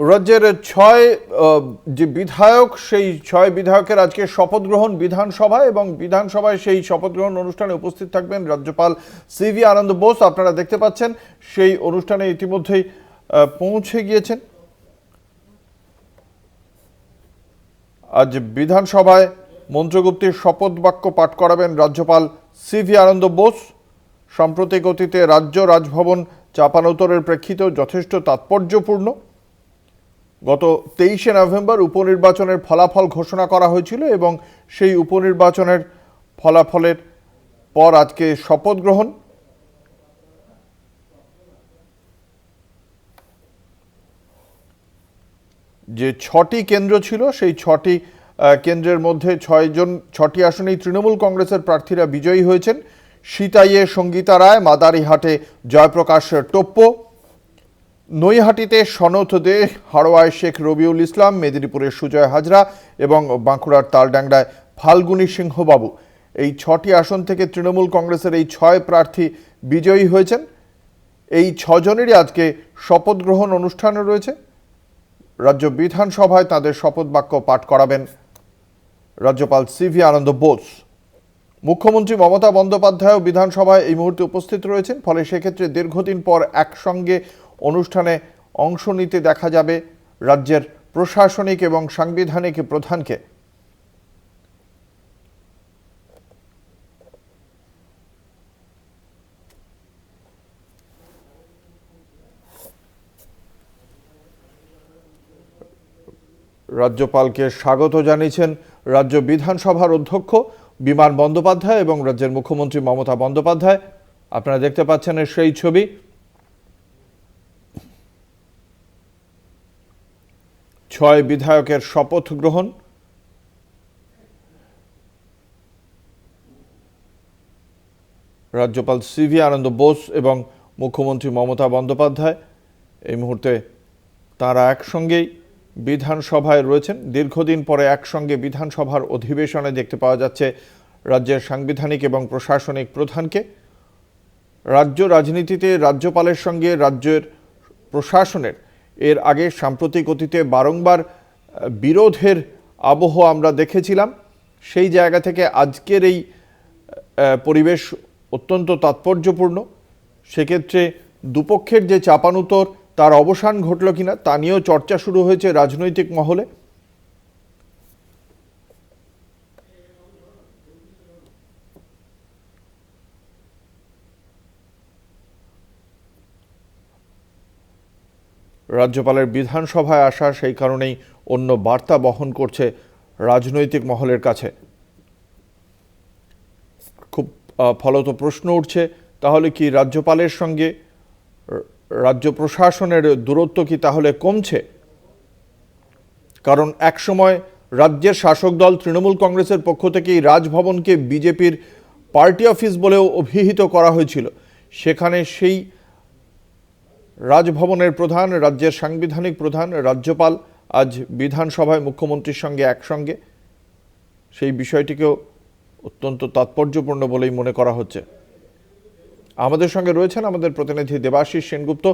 রাজ্যের ছয় যে বিধায়ক, সেই ছয় বিধায়কের আজকে শপথ গ্রহণ বিধানসভায়, এবং বিধানসভায় সেই শপথ গ্রহণ অনুষ্ঠানে উপস্থিত থাকবেন রাজ্যপাল সিভি আনন্দ বোস। আপনারা দেখতে পাচ্ছেন সেই অনুষ্ঠানে ইতিমধ্যেই পৌঁছে গিয়েছেন। আজ বিধানসভায় মন্ত্রগুপ্তির শপথ বাক্য পাঠ করাবেন রাজ্যপাল সিভি আনন্দ বোস। সাম্প্রতিক অতীতে রাজ্য রাজভবন চাপানোতরের প্রেক্ষিতেও যথেষ্ট তাৎপর্যপূর্ণ। গত 23শে নভেম্বর উপনির্বাচনের ফলাফল ঘোষণা করা হয়েছিল, এবং সেই উপনির্বাচনের ফলাফলের পর আজকে শপথ গ্রহণ। যে 6টি কেন্দ্র ছিল, সেই 6টি কেন্দ্রের মধ্যে 6টি আসনেই তৃণমূল কংগ্রেসের প্রার্থীরা বিজয়ী হয়েছেন। সিতাইয়ে সঙ্গীতা রায়, মাদারিহাটে জয়প্রকাশ টোপ্প, নৈহাটিতে সনৎ দে, হাড়োয়ায় শেখ রবিউল ইসলাম, মেদিনীপুরের সুজয় হাজরা এবং বাঁকুড়ার তালডাংরায় ফাল্গুনী সিংহবাবু। এই 6টি আসন থেকে তৃণমূল কংগ্রেসের এই 6 প্রার্থী বিজয়ী হয়েছেন। এই 6 জনেরই আজকে শপথ গ্রহণ অনুষ্ঠানে রয়েছে। রাজ্য বিধানসভায় তাদের শপথ বাক্য পাঠ করাবেন রাজ্যপাল সিভি আনন্দ বোস। মুখ্যমন্ত্রী মমতা বন্দ্যোপাধ্যায়ও বিধানসভায় এই মুহূর্তে উপস্থিত রয়েছেন। ফলে সেক্ষেত্রে দীর্ঘদিন পর একসঙ্গে অনুষ্ঠানে অংশ নিতে দেখা যাবে রাজ্যের প্রশাসনিক এবং সাংবিধানিক প্রধানকে। রাজ্যপালকে স্বাগত জানিয়েছেন রাজ্য বিধানসভার অধ্যক্ষ বিমান বন্দ্যোপাধ্যায় এবং রাজ্যের মুখ্যমন্ত্রী মমতা বন্দ্যোপাধ্যায়। আপনারা দেখতে পাচ্ছেন সেই ছবি। ছয় বিধায়কের শপথ গ্রহণ। রাজ্যপাল সিভি আনন্দ বোস এবং মুখ্যমন্ত্রী মমতা বন্দ্যোপাধ্যায় এই মুহূর্তে তারা একসঙ্গেই বিধানসভায় রয়েছেন। দীর্ঘদিন পরে একসঙ্গে বিধানসভার অধিবেশনে দেখতে পাওয়া যাচ্ছে রাজ্যের সাংবিধানিক এবং প্রশাসনিক প্রধানকে। রাজ্য রাজনীতিতে রাজ্যপালের সঙ্গে রাজ্যের প্রশাসনের এর আগে সাম্প্রতিক অতীতে বারংবার বিরোধের আবহ আমরা দেখেছিলাম। সেই জায়গা থেকে আজকের এই পরিবেশ অত্যন্ত তাৎপর্যপূর্ণ। সেক্ষেত্রে দুপক্ষের যে চাপানুতর, তার অবসান ঘটল কিনা তা নিয়েও চর্চা শুরু হয়েছে রাজনৈতিক মহলে। রাজ্যপালের বিধানসভায় আসা সেই কারণেই অন্য বার্তা বহন করছে রাজনৈতিক মহলের কাছে। খুব ফলত প্রশ্ন উঠছে, তাহলে কি রাজ্যপালের সঙ্গে রাজ্য প্রশাসনের দূরত্ব কি তাহলে কমছে? কারণ একসময় রাজ্যের শাসক দল তৃণমূল কংগ্রেসের পক্ষ থেকেই রাজভবনকে বিজেপির পার্টি অফিস বলেও অভিহিত করা হয়েছিল। সেখানে সেই রাজভবনের প্রধান, রাজ্যের সাংবিধানিক প্রধান রাজ্যপাল আজ বিধানসভায় মুখ্যমন্ত্রীর সঙ্গে একসঙ্গে, সেই বিষয়টিকেও অত্যন্ত তাৎপর্যপূর্ণ বলেই মনে করা হচ্ছে। আমাদের সঙ্গে রয়েছেন আমাদের প্রতিনিধি দেবাশিস সেনগুপ্ত।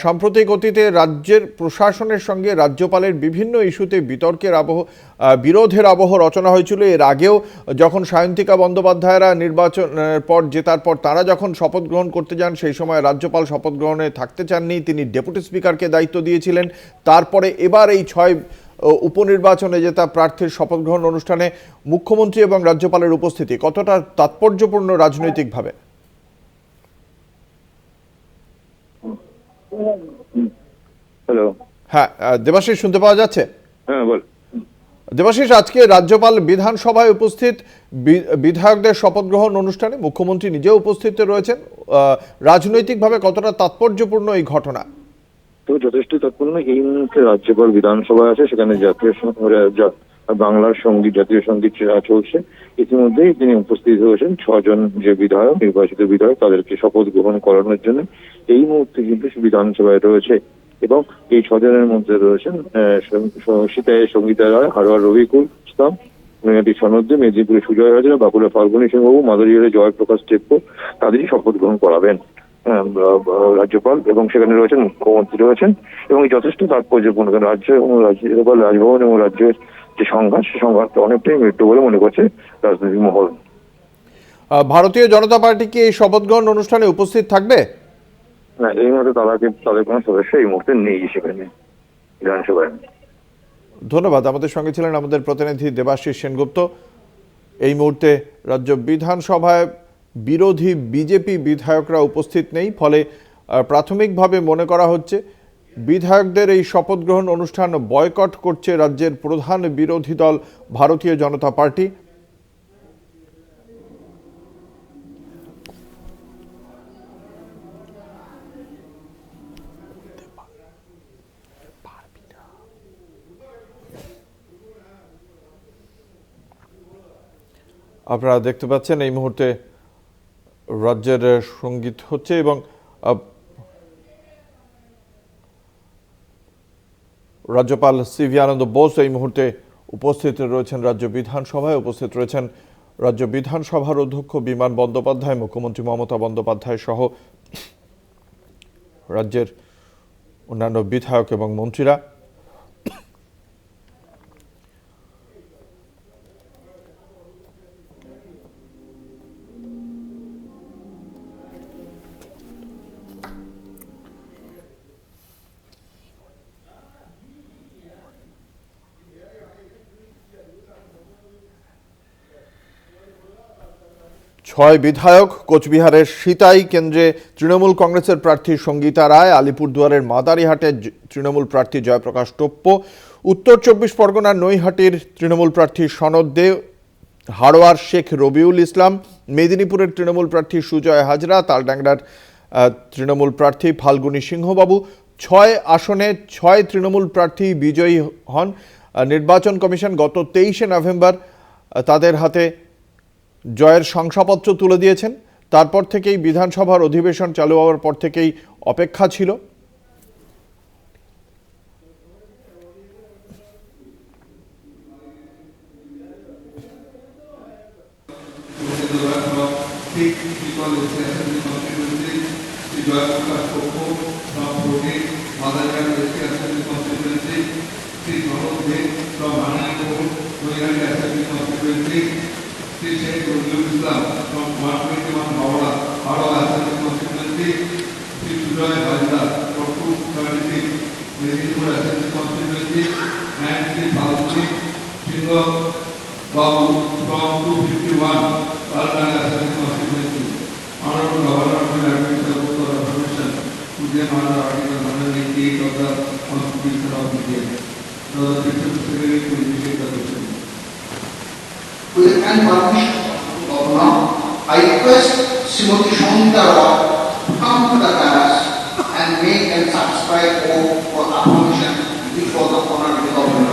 সাম্প্রতিক অতীতে রাজ্যের প্রশাসনের সঙ্গে রাজ্যপালের বিভিন্ন ইস্যুতে বিতর্কের আবহ, বিরোধের আবহ রচনা হয়েছিল। এর আগেও যখন সায়ন্তিকা বন্দ্যোপাধ্যায়রা নির্বাচনের পর জেতার পর তারা যখন শপথ গ্রহণ করতে যান, সেই সময় রাজ্যপাল শপথ গ্রহণে থাকতে চাননি, তিনি ডেপুটি স্পিকারকে দায়িত্ব দিয়েছিলেন। তারপরে এবার এই 6 উপনির্বাচনে জেতা প্রার্থীর শপথ গ্রহণ অনুষ্ঠানে মুখ্যমন্ত্রী এবং রাজ্যপালের উপস্থিতি কতটা তাৎপর্যপূর্ণ রাজনৈতিকভাবে? হ্যালো, হ্যাঁ দেবাশিস, শুনতে পাওয়া যাচ্ছে? হ্যাঁ বল। দেবাশিস, আজকে রাজ্যপাল বিধানসভায় উপস্থিত, বিধায়কদের শপথ গ্রহণ অনুষ্ঠানে মুখ্যমন্ত্রী নিজেও উপস্থিত রয়েছেন। রাজনৈতিকভাবে কতটা তাৎপর্যপূর্ণ এই ঘটনা? তো যথেষ্ট তাৎপর্য। এই মুহূর্তে রাজ্যপাল বিধানসভা আছে, সেখানে বাংলার সঙ্গীত, জাতীয় সঙ্গীত চলছে। ইতিমধ্যেই তিনি উপস্থিত হয়েছেন। 6 জন যে বিধায়ক, নির্বাচিত বিধায়ক, তাদেরকে শপথ গ্রহণ করানোর জন্য এই মুহূর্তে কিন্তু বিধানসভায় রয়েছে। এবং এই 6 জনের মধ্যে রয়েছেন সিতাইয়ে সঙ্গীতা রায়, হাড়োয়ার রবিকুল ইসলাম, নৈহাটি সনৎ দে, মেদিনীপুরে সুজয় হাজরা, বাঁকুড়া ফাল্গুনী সিংহবাবু, মাদারিহাটে জয়প্রকাশ টোপ্প। তাদেরই শপথ গ্রহণ করাবেন। রাজ্যপাল এবং সেখানে রয়েছেন মুখ্যমন্ত্রী রয়েছেন, এবং এই যথেষ্ট তাৎপর্যপূর্ণ। রাজ্য এবং রাজভবন এবং রাজ্যের যে সংঘাত, সে সংঘাতটা অনেকটাই মৃত্যু বলে মনে করছে রাজনৈতিক মহল। ভারতীয় জনতা পার্টি কি এই শপথ গ্রহণ অনুষ্ঠানে উপস্থিত থাকবে? না, এই মুহূর্তে তাদের কোনো সদস্য এই মুহূর্তে নেই সেখানে বিধানসভায়। ধন্যবাদ। আমাদের সঙ্গে ছিলেন আমাদের প্রতিনিধি দেবাশিস সেনগুপ্ত। এই মুহূর্তে রাজ্য বিধানসভায় বিরোধী বিজেপি বিধায়করা উপস্থিত নেই, ফলে প্রাথমিকভাবে মনে করা হচ্ছে বিধায়কদের এই শপথ গ্রহণ অনুষ্ঠান বয়কট করছে রাজ্যের প্রধান বিরোধী দল ভারতীয় জনতা পার্টি। আপনারা দেখতে পাচ্ছেন এই মুহূর্তে রাজ্যের সঙ্গীত হচ্ছে এবং রাজ্যপাল সিভি আনন্দ বোস এই মুহূর্তে উপস্থিত রয়েছেন রাজ্য বিধানসভায়। উপস্থিত রয়েছেন রাজ্য বিধানসভার অধ্যক্ষ বিমান বন্দ্যোপাধ্যায়, মুখ্যমন্ত্রী মমতা বন্দ্যোপাধ্যায় সহ রাজ্যের অন্যান্য বিধায়ক এবং মন্ত্রীরা। ছয় বিধায়ক কোচবিহারের সিতাই কেন্দ্রে তৃণমূল কংগ্রেসের প্রার্থী সঙ্গীতা রায়, আলিপুরদুয়ারের মাদারিহাটের তৃণমূল প্রার্থী জয়প্রকাশ টোপ্প, উত্তর চব্বিশ পরগনার নৈহাটির তৃণমূল প্রার্থী সনদ দে, হাড়োয়ার শেখ রবিউল ইসলাম, মেদিনীপুরের তৃণমূল প্রার্থী সুজয় হাজরা, তালডাংরার তৃণমূল প্রার্থী ফাল্গুনী সিংহবাবু। 6 আসনে 6 তৃণমূল প্রার্থী বিজয়ী হন। নির্বাচন কমিশন গত 23শে নভেম্বর তাদের হাতে জয়ের শংসাপত্র তুলে দিয়েছেন। তারপর থেকেই বিধানসভার অধিবেশন চালু হওয়ার পর থেকেই অপেক্ষা ছিল। Sheikh Rojul Islam from 121 Bawala, Haro Assembly Constituency, Sri Sujoy Hajra from 236 Medipur Assembly Constituency, and Sri Falguni Singh Babu from 251 Palnanga Assembly Constituency. Honorable Governor of the Administration for the permission to the under Article 188 of the Constitution of India. So the Deputy Secretary to initiate the question. With the kind permission of now, I request Srimati Songita Roy to come to the dais and make and subscribe oath for affirmation before the honorable governor.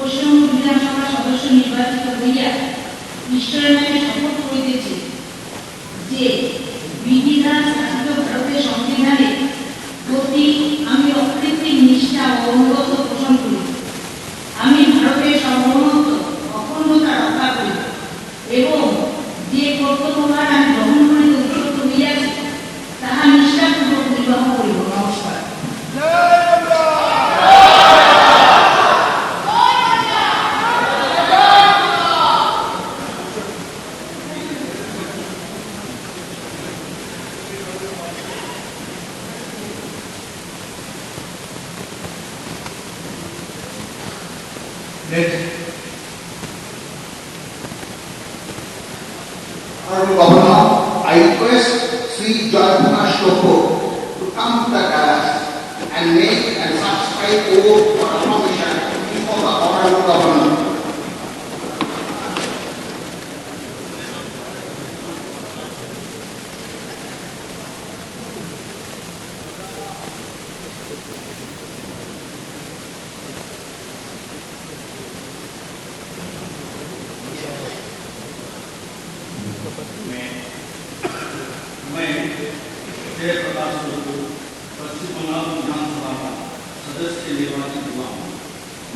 Paschimbanga বিধানসভার সদস্য নির্বাচিত হইয়া ঈশ্বরের নামে শপথ করিতেছি যে বিধিদ্বারা শাসিত ভারতের সংবিধানে প্রতি আমি অকৃত্রিম নিষ্ঠা ও অনুগত পোষণ করি। আমি ভারতের সার্বভৌমত্ব অখণ্ডতা রক্ষা করি এবং যে কর্তব্যভার আমি গ্রহণ করিতে উদ্যত হইয়াছি তাহা নিষ্ঠাপূর্বক নির্বাহ করিব। নমস্কার। Honorable Governor, I request Sri Jayprakash Toppo to come to the dais and make and subscribe oath for affirmation before the honorable governor. जय प्रकाश ठाकुर पश्चिम बंगाल विधानसभा का सदस्य निर्वाचित हुआ हूँ।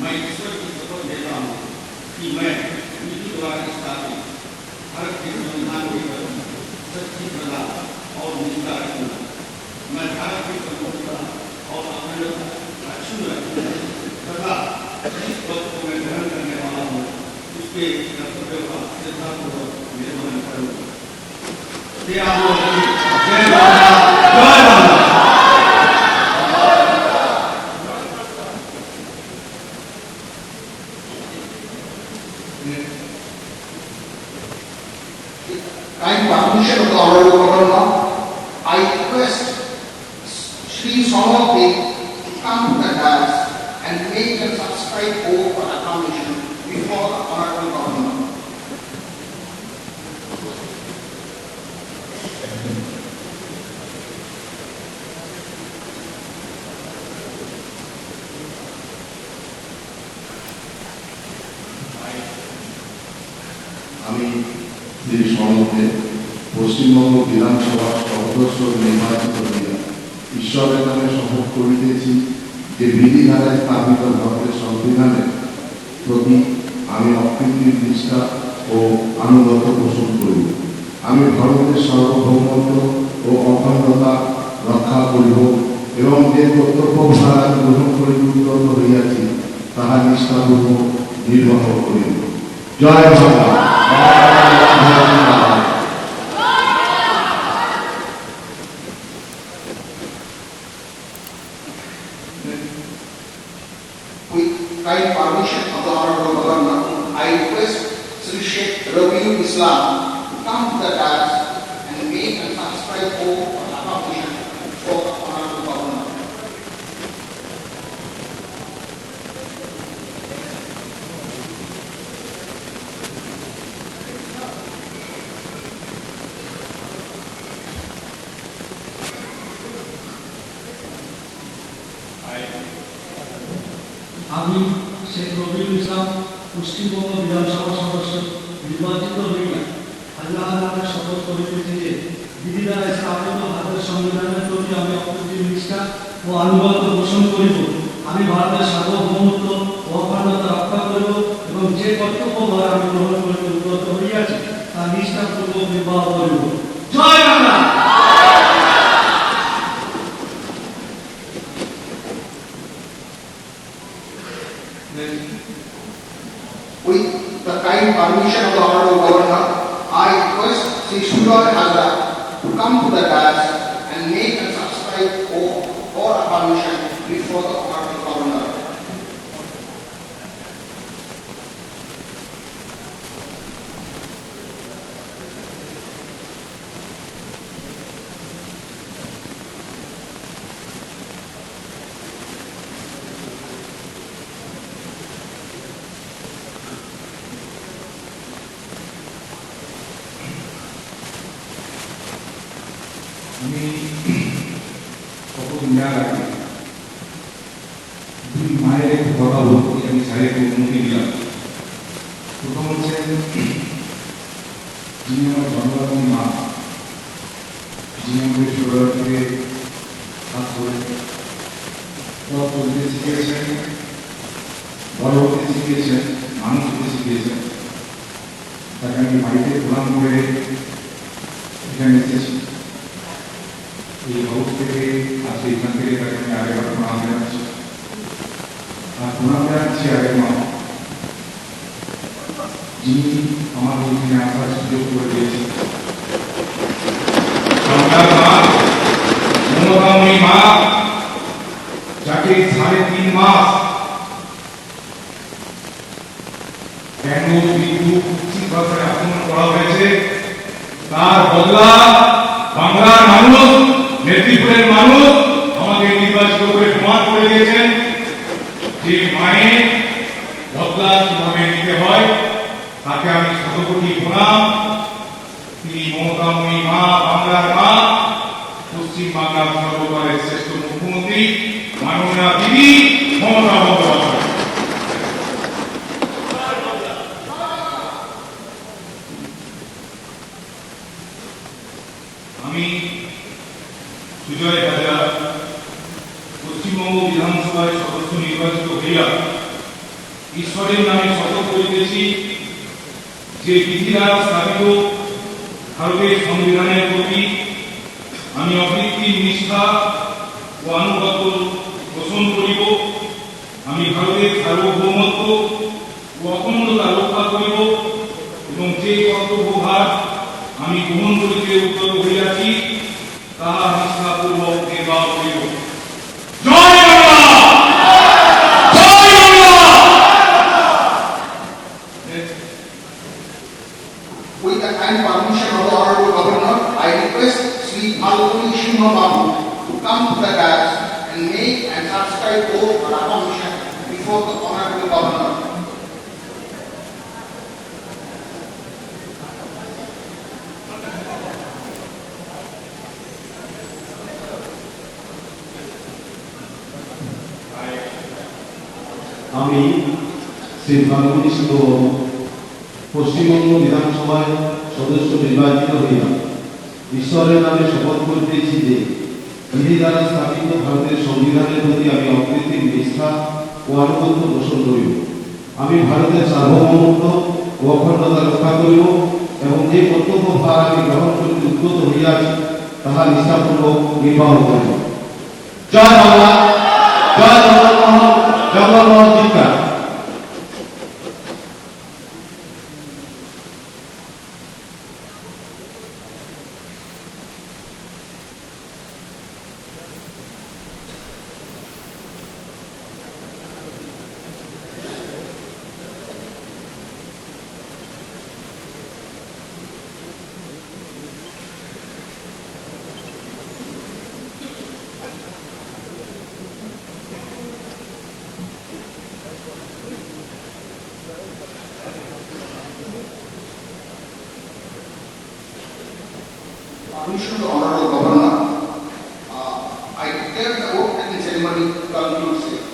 मैं ईश्वर की शपथ लेता हूँ कि मैं विधि द्वारा स्थापित भारत के संविधान के प्रति सच्ची श्रद्धा और निष्ठा रखूंगा। मैं भारत की प्रभुता और अखंडता अक्षुण्ण रखूंगा तथा जिस पद को मैं ग्रहण करने वाला हूँ उसके कर्तव्य का श्रद्धापूर्वक निर्वहन करूंगा। जय Kind permission of the Honorable Governor, I request Sri Sonopati to come to the dais and make a subscribe oath for acclamation before the Honorable Governor. আমি শ্রী সনদে পশ্চিমবঙ্গ বিধানসভার সদস্য নির্বাচিত হইয়া ঈশ্বরের নামে শপথ করিতেছি যে বিধি ধারায় স্থাপিত ভারতের সংবিধানের প্রতি আমি অকৃত্রিম নিষ্ঠা ও আনুগত্য পোষণ করিব। আমি ভারতের সার্বভৌমত্ব ও অখণ্ডতা রক্ষা করিব এবং যে কর্তব্যভার আমি গ্রহণ করি উদ্যত হইয়াছি তাহা নিষ্ঠাপূর্বক নির্বাহ করিব। জয় Bangla. With kind permission of the Honorable Governor, I request Sri Sheikh Rabiul Islam to come to the dais and make a subscribe oath for acclamation for the Honorable Governor. আমি শেখ রবিউল ইসলাম পশ্চিমবঙ্গ বিধানসভা সদস্য নির্বাচিত হইয়া আল্লাহ তাআলার শপথ করিতেছি যে বিধি দ্বারা স্থাপিত ভারতের সংবিধানের প্রতি আমি অকৃত্রিম নিষ্ঠা ও আনুগত্য পোষণ করিব। আমি ভারতের সার্বভৌমত্ব ও অখণ্ডতা রক্ষা করিব এবং যে কর্তব্যভার আমি গ্রহণ করিতে উদ্যত হইয়াছি তা নিষ্ঠাপূর্বক নির্বাহ করিব। জয় Bangla. With the kind permission of the Honorable Governor, I request Sri Sujoy Hazra to come to the dais and make a subscribe oath for acclamation before the Honorable Governor. আমি শপথ নেওয়ার আগে দুই মায়ের কথা বলতে আমি স্যারের অনুমতি দিলাম। প্রথম হচ্ছে যিনি আমার জন্মদাতা মা, যিনি আমাদের ছোটবেলা থেকে কাজ করে পথ চলতে শিখিয়েছেন, বড় হতে শিখিয়েছেন, মানুষ হতে শিখিয়েছেন। তাকে আমি বাড়িতে প্রদান করে এখানে এসেছি। এই হাউস থেকে আজকে এখান থেকে তাকে আমি আরেকবার প্রণাম জানাচ্ছি। আর প্রণাম জানাচ্ছি আরেক মা যিনি আমার এখানে আসার সুযোগ করে দিয়েছেন। মমতাময়ী মা, যাকে 3.5 মাস কেন বিদ্যুৎ উচিত ভাষায় আক্রমণ করা হয়েছে তার বদলা বাংলার মানুষ, মেদিনীপুরের মানুষ আমাকে নির্বাচিত করে প্রমাণ করে দিয়েছেন যে মায়ের বদলা কিভাবে নিতে হয়। তাকে আমি শতকোটি প্রণাম। তিনি মমতাময়ী মা, বাংলার মা, পশ্চিম বাংলার সর্বকালের শ্রেষ্ঠ মুখ্যমন্ত্রী মাননীয়া দিদি মমতা বন্দ্যোপাধ্যায়। আমি বিজয় হাজরা পশ্চিমবঙ্গ বিধানসভায় সদস্য নির্বাচিত হইয়া ঈশ্বরের নামে শপথ করিতেছি যে বিধি দ্বারা স্থাপিত ভারতের সংবিধানের প্রতি আমি অকৃত্রিম নিষ্ঠা ও আনুগত্য পোষণ করিব। আমি ভারতের সার্বভৌমত্ব ও অখণ্ডতা রক্ষা করিব এবং যে কর্তব্যভার আমি গ্রহণ করিতে উদ্যত হইয়াছি তাহা নিষ্ঠাপূর্বক নির্বাহ করিব। জয় বাংলা! জয় Bangla! With the kind permission of the Honorable Governor, I request Sri Malpuri Singh Babu to come to the dais and make and subscribe oath or affirmation before the Honorable Governor. আমি শ্রী মালপরি সিংহ বাবু পশ্চিমবঙ্গ বিধানসভায় সদস্য নির্বাচিত হইয়া ঈশ্বরের নামে শপথ করিতেছি যে বিধি দ্বারা স্থাপিত ভারতের সংবিধানের প্রতি আমি অকৃত্রিম নিষ্ঠা ও আনুগত্য পোষণ করিব। আমি ভারতের সার্বভৌমত্ব ও অখণ্ডতা রক্ষা করিব এবং যে কর্তব্য ভার আমি গ্রহণ করিতে উদ্যত হইয়াছি তাহা নিষ্ঠাপূর্বক নির্বাহ করিব। জয় বাংলা! জয় জগন্মোহন! জগন্মোহন চিৎকার! Permission to Honorable Governor, I declare the oath taking ceremony concludes here.